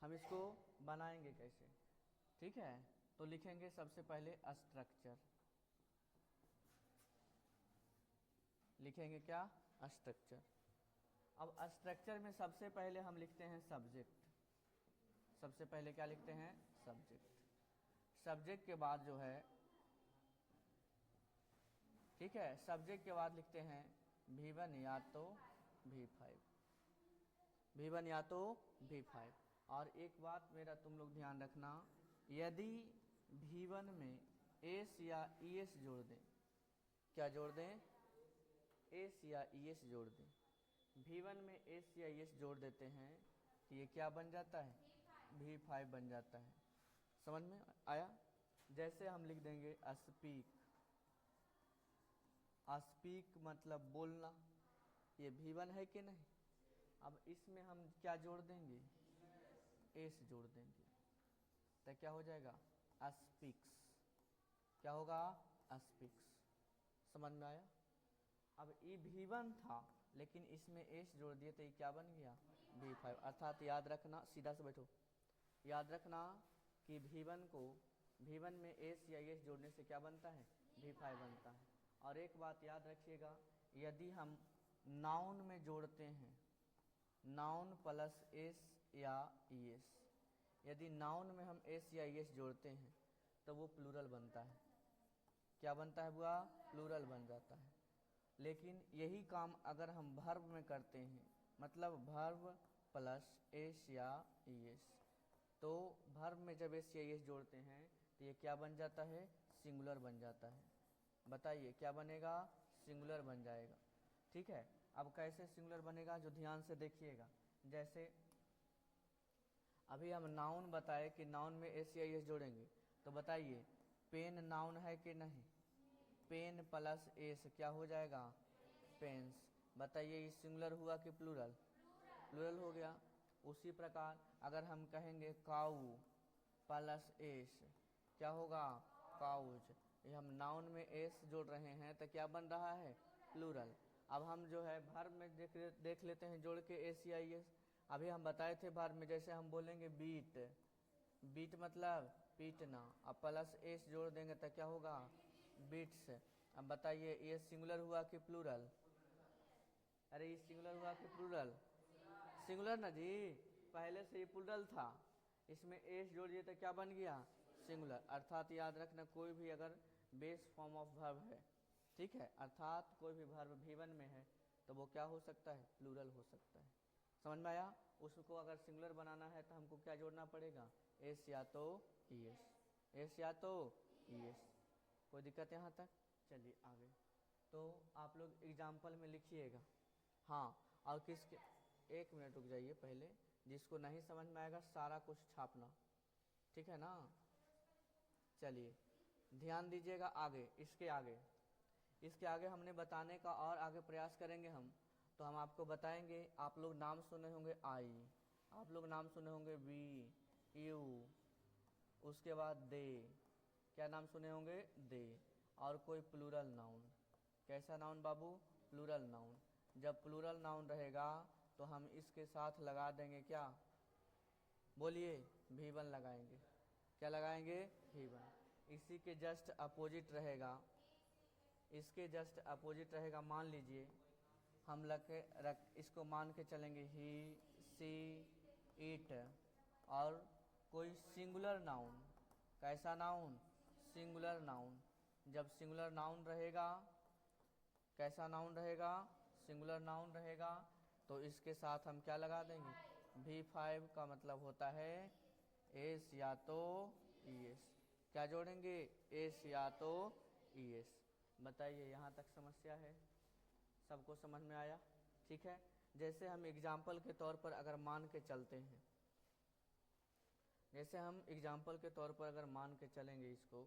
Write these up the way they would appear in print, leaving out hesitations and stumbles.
हम इसको बनाएंगे कैसे, ठीक है। तो लिखेंगे सबसे पहले स्ट्रक्चर, लिखेंगे क्या, स्ट्रक्चर। अब स्ट्रक्चर में सबसे पहले हम लिखते हैं सब्जेक्ट, सबसे पहले क्या लिखते हैं, सब्जेक्ट। सब्जेक्ट के बाद जो है, ठीक है, सब्जेक्ट के बाद लिखते हैं V1 या तो V5, V1 या तो V5। और एक बात मेरा तुम लोग ध्यान रखना, यदि V1 में एस या ES जोड़ दें, क्या जोड़ दें, एस या ES जोड़ दें, V1 में एस या ES जोड़ देते हैं तो ये क्या बन जाता है, V5 बन जाता है। समझ में आया। जैसे हम लिख देंगे स्पीक, स्पीक मतलब बोलना, ये V1 है कि नहीं। अब इसमें हम क्या जोड़ देंगे, एस जोड़ देंगे, तो क्या हो जाएगा, स्पीक्स। क्या होगा, स्पीक्स। समझ में आया। अब ये V1 था लेकिन इसमें एस जोड़ दिए तो ये क्या बन गया, V5। अर्थात याद रखना, सीधा से बैठो, याद रखना कि V1 में एस या एस जोड़ने से क्या बनता है, V5 बनता है। और एक बात याद रखिएगा, यदि हम नाउन में जोड़ते हैं, नाउन प्लस एस या ES, यदि नाउन में हम एस या ES जोड़ते हैं तो वो प्लूरल बनता है। क्या बनता है बुआ, प्लूरल बन जाता है। लेकिन यही काम अगर हम वर्ब में करते हैं, मतलब वर्ब प्लस एस या ES, तो वर्ब में जब एस या ES जोड़ते हैं तो ये क्या बन जाता है, सिंगुलर बन जाता है। बताइए क्या बनेगा, सिंगुलर बन जाएगा, ठीक है। अब कैसे सिंगुलर बनेगा, जो ध्यान से देखिएगा। जैसे अभी हम नाउन बताए कि नाउन में एस या ES जोड़ेंगे, तो बताइए पेन नाउन है कि नहीं, पेन प्लस एस क्या हो जाएगा, पेन्स। बताइए ये सिंगुलर हुआ कि प्लूरल, प्लूरल हो गया। उसी प्रकार अगर हम कहेंगे काऊ प्लस एस क्या होगा, काउज। ये हम नाउन में एस जोड़ रहे हैं तो क्या बन रहा है, प्लूरल। अब हम जो है वर्ब में देख लेते हैं जोड़ के एस या ES। अभी हम बताए थे वर्ब में, जैसे हम बोलेंगे बीट, बीट मतलब पीटना, अब प्लस एस जोड़ देंगे तो क्या होगा, बीट्स। अब बताइए ये सिंगुलर हुआ कि प्लूरल, अरे ये सिंगुलर हुआ कि प्लूरल, सिंगुलर ना जी, पहले से ये प्लूरल था, इसमें एस जोड़ दिए तो क्या बन गया, सिंगुलर। अर्थात याद रखना कोई भी अगर बेस फॉर्म ऑफ वर्ब है, ठीक है, अर्थात कोई भी वर्ब V1 में है तो वो क्या हो सकता है, प्लूरल हो सकता है। समझ में आया। उसको अगर सिंगुलर बनाना है तो हमको क्या जोड़ना पड़ेगा, एस या तो ES, एस या तो ES। कोई दिक्कत यहाँ तक, चलिए आगे। तो आप लोग एग्जाम्पल में लिखिएगा। हाँ, और किसके, एक मिनट रुक जाइए पहले, जिसको नहीं समझ में आएगा सारा कुछ छापना, ठीक है ना। चलिए ध्यान दीजिएगा, आगे इसके आगे हमने बताने का और आगे प्रयास करेंगे हम। तो हम आपको बताएंगे, आप लोग नाम सुने होंगे आई, आप लोग नाम सुने होंगे वी, यू, उसके बाद दे, क्या नाम सुने होंगे, दे। और कोई प्लूरल नाउन, कैसा नाउन बाबू, प्लूरल नाउन। जब प्लूरल नाउन रहेगा तो हम इसके साथ लगा देंगे क्या, बोलिए, V1 लगाएंगे। क्या लगाएंगे, V1। इसी के जस्ट अपोजिट रहेगा, इसके जस्ट अपोजिट रहेगा, मान लीजिए हम इसको मान के चलेंगे ही, सी, इट। और कोई सिंगुलर नाउन, कैसा नाउन, सिंगुलर नाउन। जब सिंगुलर नाउन रहेगा, कैसा नाउन रहेगा, सिंगुलर नाउन रहेगा, तो इसके साथ हम क्या लगा देंगे, V5 का मतलब होता है एस या तो ES। क्या जोड़ेंगे, एस या तो ES। बताइए यहाँ तक समस्या है, सबको समझ में आया, ठीक है। जैसे हम एग्जाम्पल के तौर पर अगर मान के चलते हैं, जैसे हम एग्जाम्पल के तौर पर अगर मान के चलेंगे इसको,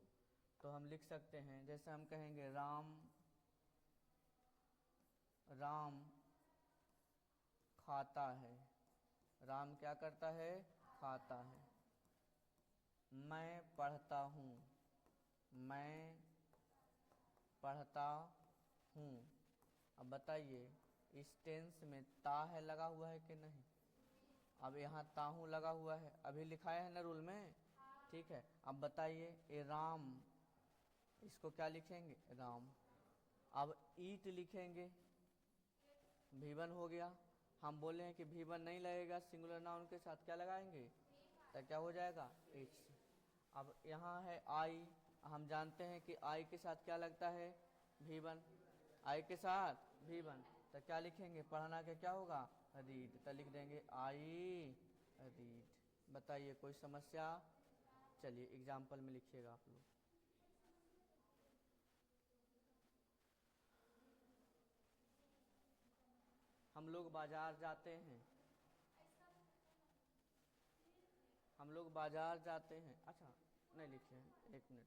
तो हम लिख सकते हैं, जैसे हम कहेंगे राम खाता है, राम क्या करता है, खाता है। मैं पढ़ता हूँ, मैं पढ़ता हूँ। अब बताइए इस टेंस में ता है लगा हुआ है कि नहीं, अब यहाँ ताहू लगा हुआ है, अभी लिखाया है ना रूल में, ठीक है। अब बताइए ए राम, इसको क्या लिखेंगे, राम। अब ईट लिखेंगे, V1 हो गया। हम बोले हैं कि V1 नहीं लगेगा सिंगुलर नाउन के साथ, क्या लगाएंगे, तो क्या हो जाएगा, इट्स। अब यहाँ है आई, हम जानते हैं कि आई के साथ क्या लगता है, V1, आई के साथ V1, तो क्या लिखेंगे, पढ़ना के क्या होगा, रीड, तो लिख देंगे आई रीड। बताइए कोई समस्या, चलिए एग्जाम्पल में लिखिएगा आप लोग। हम लोग बाजार जाते हैं, हम लोग बाजार जाते हैं, अच्छा नहीं लिखे हैं, एक मिनट।